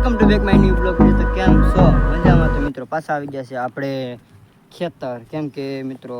Welcome to back my new blog. તો કેમ છો? મજામાં? તો મિત્રો પાછા આવી ગયા છે આપણે ખેતર. કેમ કે મિત્રો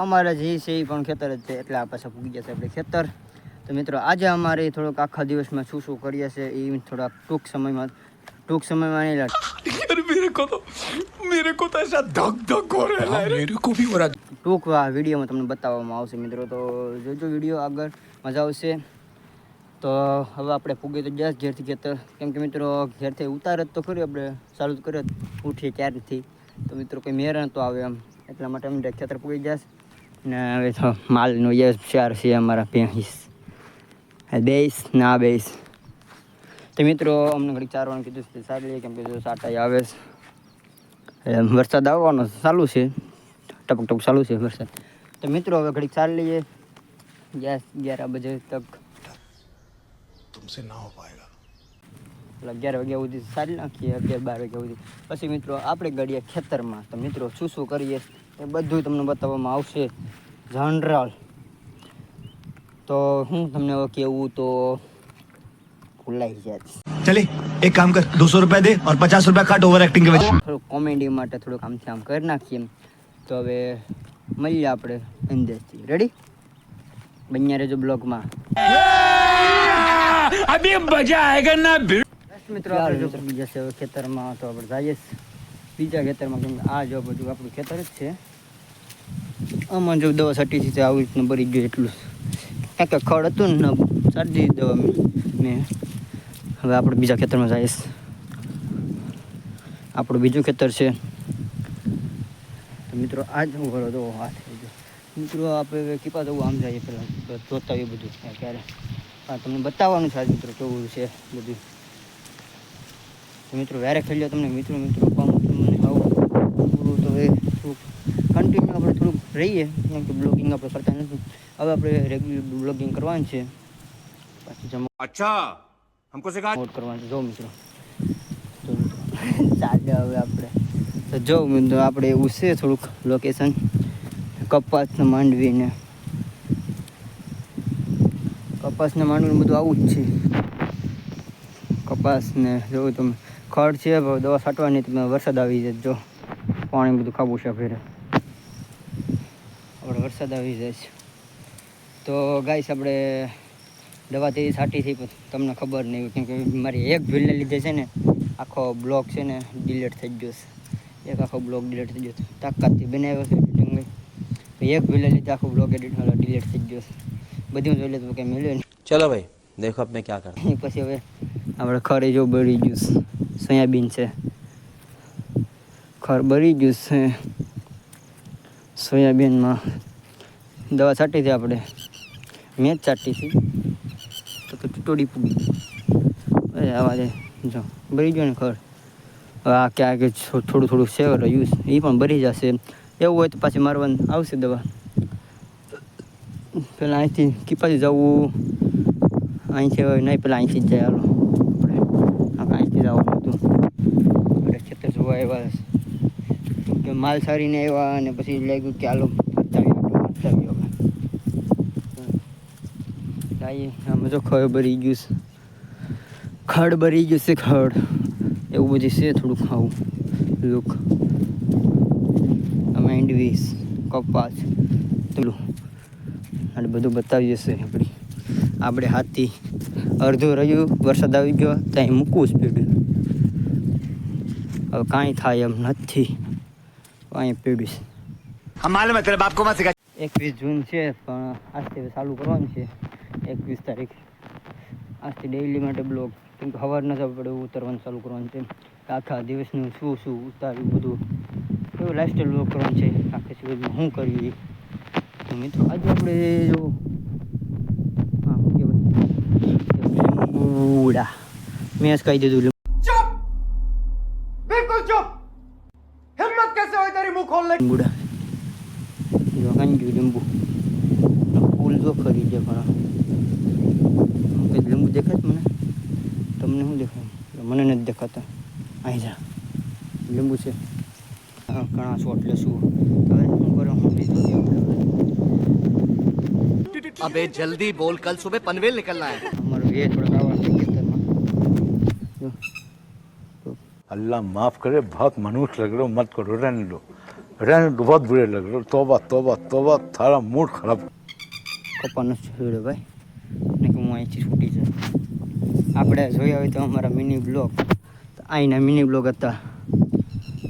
અમારા જે છે એ પણ ખેતર જ છે, એટલે આ પાછા પૂગી ગયા છે આપણે ખેતર. તો મિત્રો આજે અમારે થોડોક આખા દિવસમાં શું કરીએ છીએ એ થોડાક ટૂંક સમયમાં નહીં લાગે. मेरे को तो ऐसा धक धक हो रहा है, मेरे को भी हो रहा है. ટૂંક વિડીયોમાં તમને બતાવવામાં આવશે મિત્રો. તો જોજો વિડીયો, આગળ મજા આવશે. તો હવે આપણે પૂગી તો ગયા ઘેરથી ખેતર. કેમ કે મિત્રો ઘેરથી ઉતાર જ તો ખરી, આપણે ચાલુ જ કર્યો ઉઠીએ ત્યારથી. તો મિત્રો કોઈ મેર તો આવે એમ, એટલા માટે અમે ખેતર પૂગી ગયા ને હવે તો માલનો ચાર છે અમારા ભેંસ બેસ ના બેસ. તો મિત્રો અમને ઘડીક ચારવાનું કીધું છે, સારી લઈએ. કેમ કે જો સાટાઈ આવે છે, વરસાદ આવવાનો ચાલુ છે, ટપક ટપક ચાલુ છે વરસાદ. તો મિત્રો હવે ઘડીક ચાલી લઈએ. 11 બજે તક तुमसे ना हो पाएगा. 11 વાગ્યા સુધી સારી નાખીએ, 11-12 વાગ્યા સુધી. પછી મિત્રો આપણે ગળીએ ખેતરમાં. તો મિત્રો શું કરીએ એ બધું તમને બતાવવામાં આવશે જનરલ. તો હું તમને કહેવું તો ભૂલાઈ જાય. चले एक काम कर 200 रुपया दे और 50 रुपया काट ओवर एक्टिंग के वजह. થોડુંક કોમેડી માટે થોડુંક આમથી આમ કરી નાખીએ. તો હવે મળીએ આપણે અંદરથી. રેડી? બન્યા રહેજો બ્લોગમાં. अभी मजा आएगा ना. મિત્રો આપણે બીજા છે ખેતરમાં. તો આપણે જઈએ બીજા ખેતરમાં. કેમ આ જો બધું આપણું ખેતર જ છે. આમાં જો દવા છાંટી છે આવી રીતનું ભરી ગયું એટલું. કાંઈક ખડ હતું ને છાંટી દવા મેં. હવે આપણે બીજા ખેતરમાં જઈએ. આપણું બીજું ખેતર છે. તો મિત્રો આ જ હું કરો તો આ થઈ ગયો. મિત્રો આપણે કીપા જવું આમ જઈએ પહેલાં જોતા હોઈએ બધું ક્યારે. હા, તમને બતાવવાનું છે આજ મિત્રો કેવું છે બધું. તો મિત્રો વ્યારે ખેલી લો તમને મિત્રો તમને આવું પૂરું. તો એ થોડુંક કન્ટિન્યુ આપણે થોડુંક રહીએ. કેમ કે બ્લોગિંગ આપણે કરતા નથી. હવે આપણે રેગ્યુલર બ્લોગિંગ કરવાનું છે. પાછું જમા अच्छा हमको सिखा. મોટ કરવાનું છે. જો મિત્રો તો ચાલે હવે આપણે. તો જો મિત્રો આપણે એવું છે થોડુંક લોકેશન કપાસને માંડવીને બધું આવું જ છે. કપાસને જોવું તમે ખડ છે, દવા છાંટવાની. તમે વરસાદ આવી જાય, જો પાણી બધું ખાવું છે ફેરે આપણે વરસાદ આવી જાય છે. તો ગાઈસ આપણે દવાથી છાંટી થઈ પણ તમને ખબર નહીં. કેમ કે મારી એક ભૂલને લીધે છે ને આખો બ્લોગ છે ને ડિલીટ થઈ ગયો છે. એક આખો બ્લોગ ડિલીટ થઈ ગયો છે. તાકાતથી બનાવ્યો છે એડિટિંગ. એક ભૂલને લીધે આખો બ્લોગ ડિલીટ થઈ ગયો છે. બધું જોઈ લે તો કંઈ મળ્યું નહીં. चलो भाई देखो अब मैं क्या कर. પછી હવે આપણે ખરે જો બળી ગયું સોયાબીન છે. ખર બળી ગયું છે સોયાબીનમાં. દવા છાંટી હતી આપણે, મેં જ છાંટી હતી. તો ટૂટોડી પૂગી અરે આવા દે. જો બળી ગયો ને ખર. હવે આ ક્યાંક થોડું છે રહ્યું છે, એ પણ ભરી જશે. એવું હોય તો પાછી મારવાનું આવશે દવા. પહેલાં અહીંથી કીપાથી જવું, અહીંથી નહીં પહેલાં અહીંથી જ જાય. હાલો આપણે અહીંથી જવાનું હતું. આપણે ખેતર જોવા આવ્યા કે માલ સારીને આવ્યા અને પછી લાગ્યું કે હાલો બતાવી હવે આમાં જો ખડ ભરી ગયું છે. ખડ ભરી ગયું છે. ખડ એવું બધું છે થોડુંક આવું લુક. માંડવી કપાસ પેલું અને બધું બતાવી જશે. આપણે હાથથી અડધું રહ્યું, વરસાદ આવી ગયો ત્યાં મૂકવું જ પડ્યું. હવે કાંઈ થાય એમ નથી, કાંઈ પડ્યું છે. 21 જૂન છે પણ આજથી ચાલુ કરવાનું છે. 21 તારીખ આજથી ડેઇલી માટે બ્લોગ. કેમ કે સવાર ન જવું પડે ઉતારવાનું ચાલુ કરવાનું છે. આખા દિવસનું શું ઉતાર્યું બધું એવું લાઈફસ્ટાઈલ બ્લોગ કરવાનું છે. આખા દિવસમાં શું કરીએ. તો મિત્રો આજે આપણે જો હા શું કહેવાય લીંબુડા મેં કહી દીધું. चुप, बिल्कुल चुप. हिम्मत कैसे हुई तेरी मुंह खोलने. લીંબુડા જો કાંઈ ગયું લીંબુ ફૂલ જો ખરી છે પણ કંઈ લીંબુ દેખાય મને? તમને શું દેખાય? મને નથી દેખાતા. અહીં જા લીંબુ છે. ઘણા શોટ લેશું. હવે શું કરો હું अबे जल्दी बोल, कल सुबह पनवेल निकलना है. અમારું એ થોડાક આવવાનું છે ખેતરમાં. જો अल्लाह माफ करे, बहुत मनुष्य लग रहे हो, मत करो, रहने दो, बहुत बुरे लग रहे हो, तौबा तौबा तौबा, थारा मूड खराब. કપાનો છોડ્યો ભાઈ ને કે હું અહીંથી છૂટી જાય. આપણે જોયા હોય તો અમારા મિની બ્લોગ, તો અહીંના મિની બ્લોગ હતા.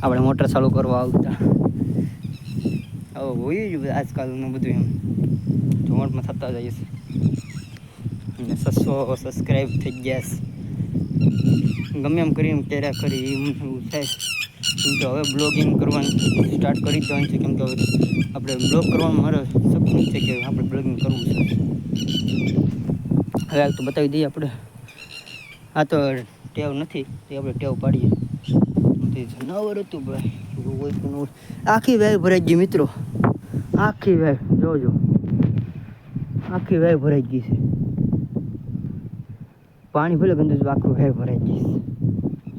આપણે મોટર ચાલુ કરવા આવતા. હવે હોય જ આજકાલનું બધું એમ જોમટમાં થતા જાય છે. અને 600 સબસ્ક્રાઈબ થઈ ગયા છે. ગમે એમ કરીને કર્યા કરી એવું થાય. કેમ કે હવે બ્લોગિંગ કરવાનું સ્ટાર્ટ કરી જ દેવાનું છે. કેમ કે હવે આપણે બ્લોગ કરવાનું મારો સપનું છે કે આપણે બ્લોગિંગ કરવું છે. હવે તો બતાવી દઈએ આપણે. આ તો ટેવ નથી તે આપણે ટેવ પાડીએ. તે જનાવર હતું ભાઈ, હોય કે ન હોય. આખી વેલ ભરાઈ ગઈ મિત્રો, આખી વેલ જોજો, આખી વેલ ભરાઈ ગઈ છે. પાણી ભલે ગંદુ આખું વેલ ભરાઈ ગઈ છે.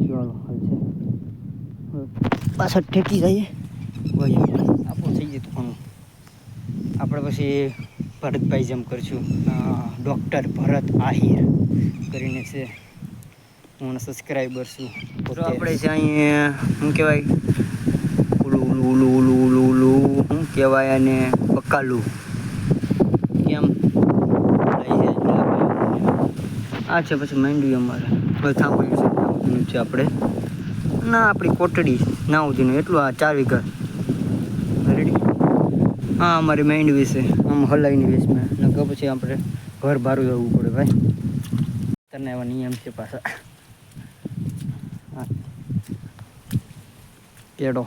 ચાલો હાલ છે પાછળ ઠેકી જઈએ. ભાઈ આપણું થઈ જતું ઘણું. આપણે પછી ભરતભાઈ જેમ કરશું, ડૉક્ટર ભરત આહિર કરીને છે, હું સબસ્ક્રાઈબર છું. તો આપણે છે અહીં શું કહેવાય, ઓલું ઓલું ઓલું ઓલું ઓલું ઓલું શું કહેવાય અને બકાલું કેમ આ છે. પછી માંડવી અમારે બધું સાંભળ્યું છે આપણે ના, આપણી કોટડી ના સુધીનું એટલું. આ 4 વીઘા રેડી. હા અમારી માંડવી છે આમ હલાઈની વેચમાં. ને પછી આપણે ઘર ભાડું જવું પડે ભાઈ. તને એવા નિયમ છે પાછા. હા કેડો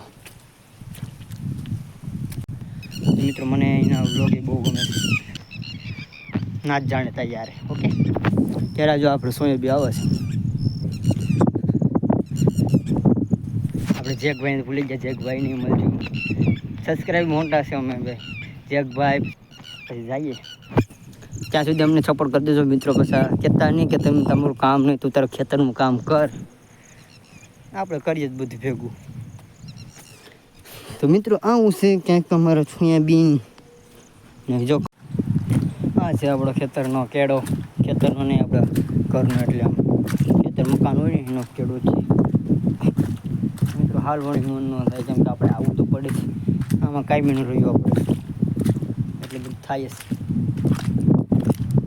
મિત્રો, મને એના વ્લોગ બહુ ગમે છે. ના જ જાણતા યાર. ઓકે ત્યારે જો આપણે સોય બી આવે છે. આપણે જેકભાઈને ભૂલી ગયા, જેકભાઈ નહીં મળ્યું. સબસ્ક્રાઈબ મોટા છે અમે ભાઈ જેકભાઈ. પછી જઈએ ત્યાં સુધી અમને સપોર્ટ કરી દેજો મિત્રો. પછી કહેતા નહીં કે તમે તમારું કામ નહીં, તું તારું ખેતરનું કામ કર. આપણે કરીએ જ બધું ભેગું. તો મિત્રો આવું છે ક્યાંક તમારો સોયાબીન ને. જો આ છે આપણો ખેતરનો કેળો. ખેતરનો નહીં, આપણા ઘરનો, એટલે આમ ખેતર મકાન હોય ને એનો કેળો છે મિત્રો. હાલ વળી મન ન થાય કેમ કે આપણે આવવું તો પડે છે. આમાં કાંઈ બી ન રહ્યું આપણે, એટલે બધું થાય છે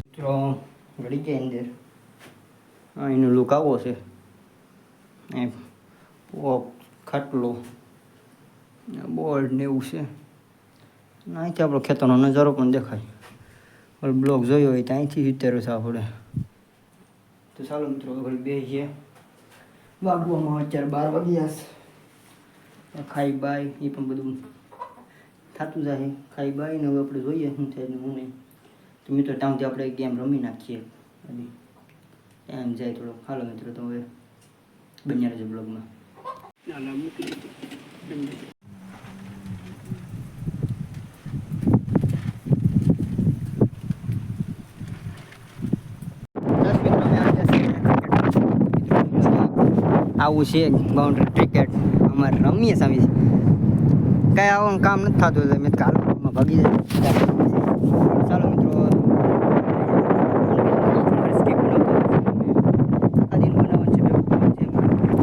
મિત્રો. ઘડી જાય અંદર. હા એનો લુક આવો છે. એમ ખાટલો બોર્ડ ને એવું છે. અહીંથી આપણો ખેતરનો નજારો પણ દેખાય. બ્લોગ જોયો હોય તો અહીંથી ઉતર્યો છે આપણે. તો ચાલો મિત્રો ઘડી બેસીએ. વાગવામાં અત્યારે 12 વાગ્યા છે. ખાઈ બાય એ પણ બધું થતું જાય. ખાઈ બાય ને હવે આપણે જોઈએ શું થાય ને હું નહીં. તો મિત્રો ત્યાંથી આપણે ગેમ રમી નાખીએ. હજી એમ જાય થોડો. હાલો મિત્રો તો હવે બન્યા રહેજો બ્લોગમાં. મૂકી દીધું. આવું છે બાઉન્ડ્રી ક્રિકેટ અમારે રમીએ સામી. કાંઈ આવવાનું કામ નથી થતું એટલે મેં કાલમાં ભાગી જાય. ચાલો મિત્રો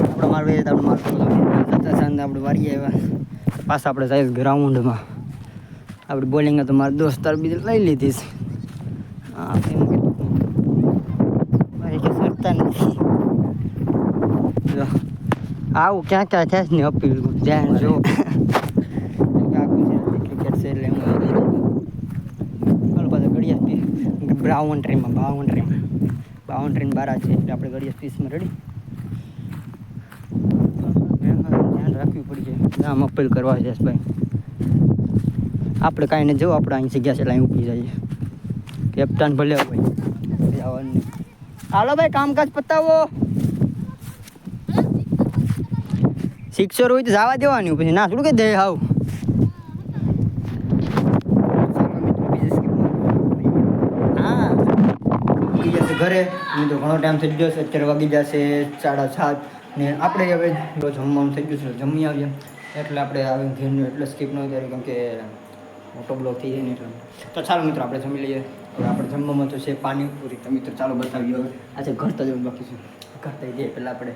આપણે મારવે આપણે આપણે વારીએ આવ્યા. પાછા આપણે જાય ગ્રાઉન્ડમાં. આપણી બોલિંગ તો મારા દોસ્તાર બીજું લઈ લીધી છે. આપણે એમ કીધું મારી કે સરતા નથી. આવું ક્યાં ક્યાં થાય ને અપીલ ધ્યાન જો. ક્રિકેટ છે એટલે પાછા ઘડિયા બાઉન્ડ્રીમાં 12 છે એટલે આપણે ઘડિયા પીસમાં રેડી. ધ્યાન રાખવી પડશે. આમ અપીલ કરવા છે ભાઈ. આપણે કાંઈ ને જો આપણે અહીં જગ્યા છે એટલે અહીં ઊભી જઈએ. કેપ્ટન ભલે હોય જવાનું નહીં. હાલો ભાઈ કામકાજ પતાવો. સિક્સર હોય તો જવા દેવાની, પછી ના થોડું કે દે હાવ. હા ઘરે તો ઘણો ટાઈમ થઈ ગયો છે. અત્યારે વાગી જશે 7:30 ને આપણે હવે જમવાનું થઈ ગયું છે. જમી આવીએ એટલે આપણે આવી ઘેરનું એટલે સ્કીપ ન કરીએ કેમ કે મોટો બ્લોગ થઈ જાય ને એટલે. તો ચાલો મિત્રો આપણે જમી લઈએ. હવે આપણે જમવામાં તો છે પાણીપુરી. તો મિત્રો ચાલો બતાવીએ. હવે આજે ઘર તો જવું બાકી છે. ઘર થઈ જાય પહેલાં આપણે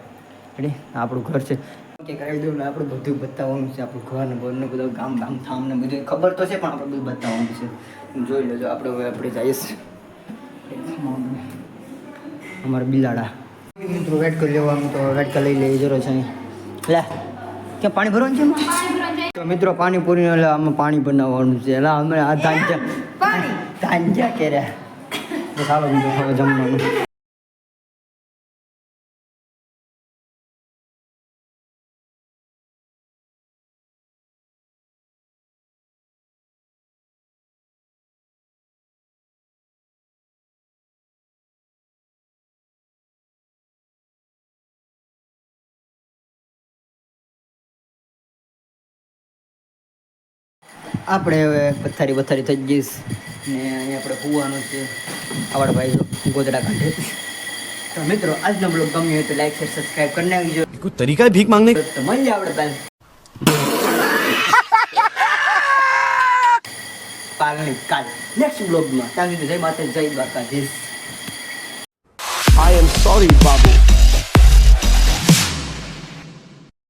રેડી આપણું ઘર છે કે કરાવી દઉં ને આપણે બધું બતાવવાનું છે આપણું ઘર ને બરને બધું ગામ ગામ થામ ને બધું ખબર તો છે પણ આપણે બધું બતાવવાનું છે જોઈ લેજો આપણે હવે આપણે જઈએ અમારા બિલાડા મિત્રો વેટ કરી લેવાનું તો વેટ કરી લઈ લઈએ જરૂર છે લે ક્યાં પાણી ભરવાનું છે એમાં? તો મિત્રો પાણીપુરી એટલે આમાં પાણી બનાવવાનું છે એટલે અમે આ ધાંજા કર્યા તો ચાલો મિત્રો હવે જમવાનું આપણે હવે પથારી થઈ જઈશ ને અહીંયા આપણે કૂવાનું છે આવડા ભાઈ ગોદડા કાઢે તો મિત્રો આજનો બ્લોગ ગમ્યો હોય તો લાઈક શેર સબસ્ક્રાઈબ કરી નાખજો कोई तरीका है भीख मांगने का? તો મળી આપણે કાલ નેક્સ્ટ બ્લોગમાં ત્યાં સુધી જય માતા જય Dwarkadhish I am sorry, Babu.